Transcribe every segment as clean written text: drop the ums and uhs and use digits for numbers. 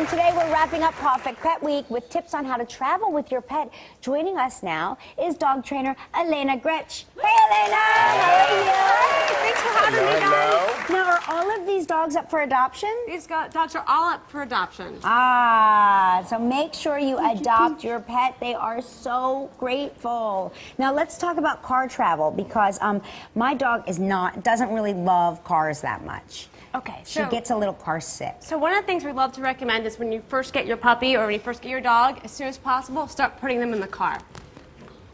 today we're wrapping up Perfect Pet Week with tips on how to travel with your pet. Joining us now is dog trainer Elena Gretch. Hey, Elena! How are you? Thanks for having me, guys. Now, are all of these dogs up for adoption? These dogs are all up for adoption. Ah, so make sure you adopt your pet. They are so grateful. Now, let's talk about car travel because my dog doesn't really love cars that much. Okay, She gets a little car sick. So one of the things we love to recommend is when you first get your puppy or when you first get your dog, as soon as possible, start putting them in the car.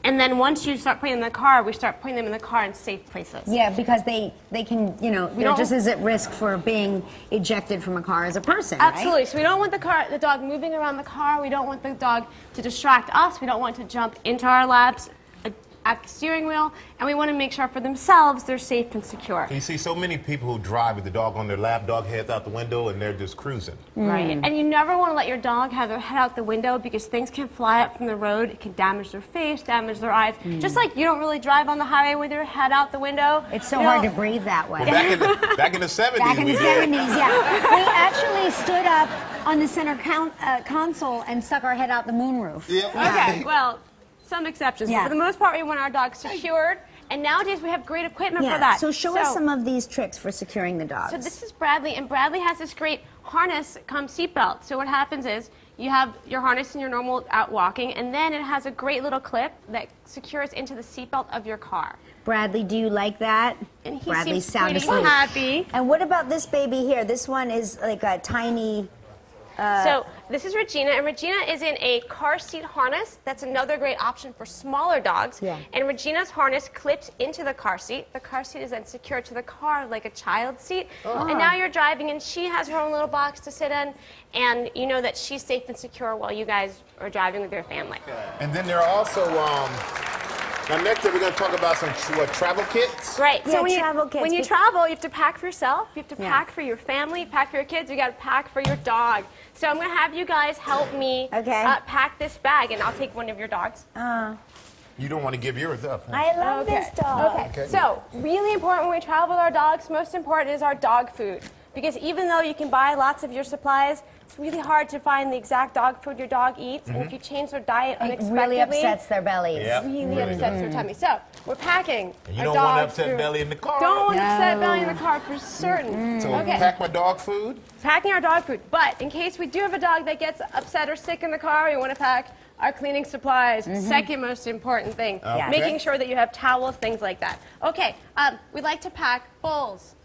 And then once you start putting them in the car, we start putting them in the car in safe places. Yeah, because they can, they're just as at risk for being ejected from a car as a person, Absolutely. right? So we don't want the dog moving around the car. We don't want the dog to distract us. We don't want to jump into our laps at the steering wheel, and we want to make sure for themselves they're safe and secure. You see so many people who drive with the dog on their lap, dog heads out the window, and they're just cruising. Right, and you never want to let your dog have their head out the window because things can fly up from the road. It can damage their face, damage their eyes. Just like you don't really drive on the highway with your head out the window. It's so hard to breathe that way. Well, back in the 70s, Back in the we did. 70s, yeah. We actually stood up on the center console and stuck our head out the moonroof. Yeah. Okay, well, some exceptions, Yeah. but for the most part, we want our dogs secured. And nowadays, we have great equipment for that. So show us some of these tricks for securing the dogs. So this is Bradley, and Bradley has this great harness come seatbelt. So what happens is you have your harness and your normal out walking, and then it has a great little clip that secures into the seatbelt of your car. Bradley, do you like that? And he Bradley seems sound pretty asleep. happy. And what about this baby here? This one is like a tiny... So this is Regina, and Regina is in a car seat harness. That's another great option for smaller dogs. Yeah. And Regina's harness clips into the car seat. The car seat is then secured to the car like a child seat. And now you're driving, and she has her own little box to sit in, and you know that she's safe and secure while you guys are driving with your family. And then there are also, now next we're going to talk about some travel kits. Right. Yeah, So when travel kits. when you travel, you have to pack for yourself. You have to pack for your family, pack for your kids. You got to pack for your dog. So I'm going to have you guys help me pack this bag, and I'll take one of your dogs. You don't want to give yours up. Huh? I love this dog. Okay. So really important when we travel with our dogs, most important is our dog food. Because even though you can buy lots of your supplies, it's really hard to find the exact dog food your dog eats. And if you change their diet unexpectedly, It really upsets their bellies. Yeah. really upsets their tummy. So we're packing And you our don't want to dog upset food. belly in the car. Don't want to upset No. belly in the car for certain. So Okay. pack my dog food. Packing our dog food. But in case we do have a dog that gets upset or sick in the car, we want to pack our cleaning supplies. Second most important thing. Okay. Making sure that you have towels, things like that. Okay, we like to pack bowls,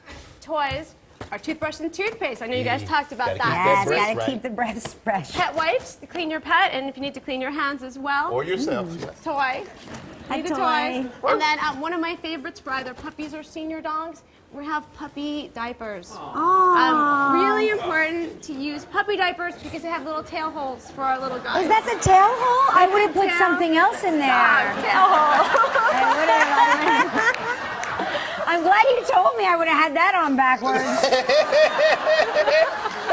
toys, our toothbrush and toothpaste. I know you guys talked about Gotta that. keep Yes, that breath gotta right. keep the breaths fresh. Pet wipes to clean your pet, and if you need to clean your hands as well. Or yourself. Yes. Toy. Need a toy. And then one of my favorites for either puppies or senior dogs, we have puppy diapers. Really important to use puppy diapers because they have little tail holes for our little guys. Is that the tail hole? I would have put tail. something else in there. Tail hole. I'm glad you told me. I would have had that on backwards.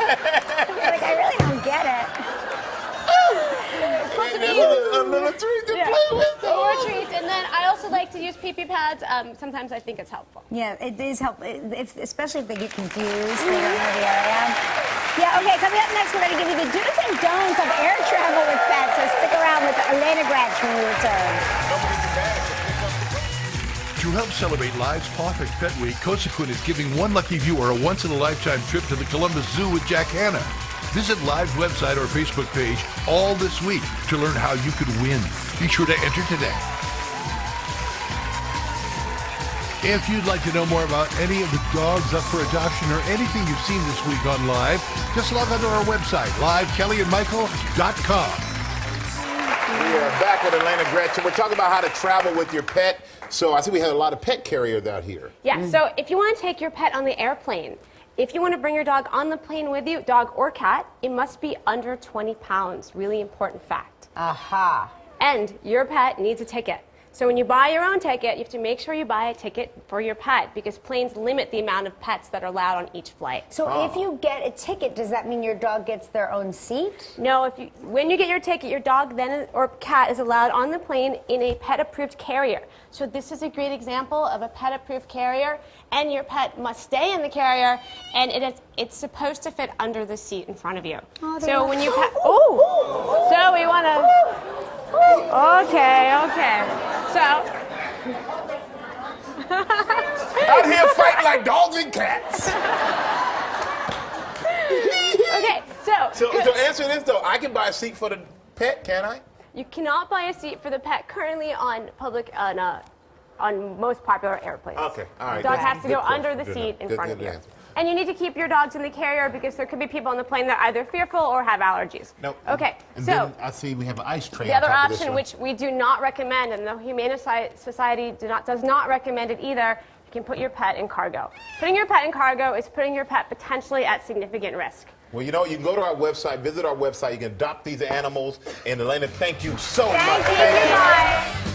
Like, I really don't get it. A little treat to play with. More treats, and then I also like to use pee-pee pads. Sometimes I think it's helpful. Yeah, it is helpful, especially if they get confused. They don't know the area. Yeah, okay, coming up next, we're going to give you the do's and don'ts of air travel with pets. So stick around with Elena Gretch when we return. To help celebrate Live's Perfect Pet Week, Cosequin is giving one lucky viewer a once-in-a-lifetime trip to the Columbus Zoo with Jack Hanna. Visit Live's website or Facebook page all this week to learn how you could win. Be sure to enter today. If you'd like to know more about any of the dogs up for adoption or anything you've seen this week on Live, just log on to our website, livekellyandmichael.com. We are back with Elena Gretch, and we're talking about how to travel with your pet. So I see we have a lot of pet carriers out here. Yeah, so if you want to take your pet on the airplane, if you want to bring your dog on the plane with you, dog or cat, it must be under 20 pounds. Really important fact. Aha. And your pet needs a ticket. So when you buy your own ticket, you have to make sure you buy a ticket for your pet because planes limit the amount of pets that are allowed on each flight. So if you get a ticket, does that mean your dog gets their own seat? No, when you get your ticket, your dog then or cat is allowed on the plane in a pet-approved carrier. So this is a great example of a pet-approved carrier, and your pet must stay in the carrier, and it's supposed to fit under the seat in front of you. Oh, so when you so we want to. Okay. So. Out here fighting like dogs and cats. Okay, So answer this though, I can buy a seat for the pet, can I? you cannot buy a seat for the pet currently on most popular airplanes. Okay, all right. The dog Good- has to go good under the question. seat in Good- front of good you. answer. And you need to keep your dogs in the carrier because there could be people on the plane that are either fearful or have allergies. Nope. Okay, And so then I see we have an ice tray the on other top of this option, one. which we do not recommend, and the Humane Society does not recommend it either, you can put your pet in cargo. Putting your pet in cargo is putting your pet potentially at significant risk. Well, you know, you can go to our website, visit our website, you can adopt these animals. And Elena, thank you so much. Thank you. Bye.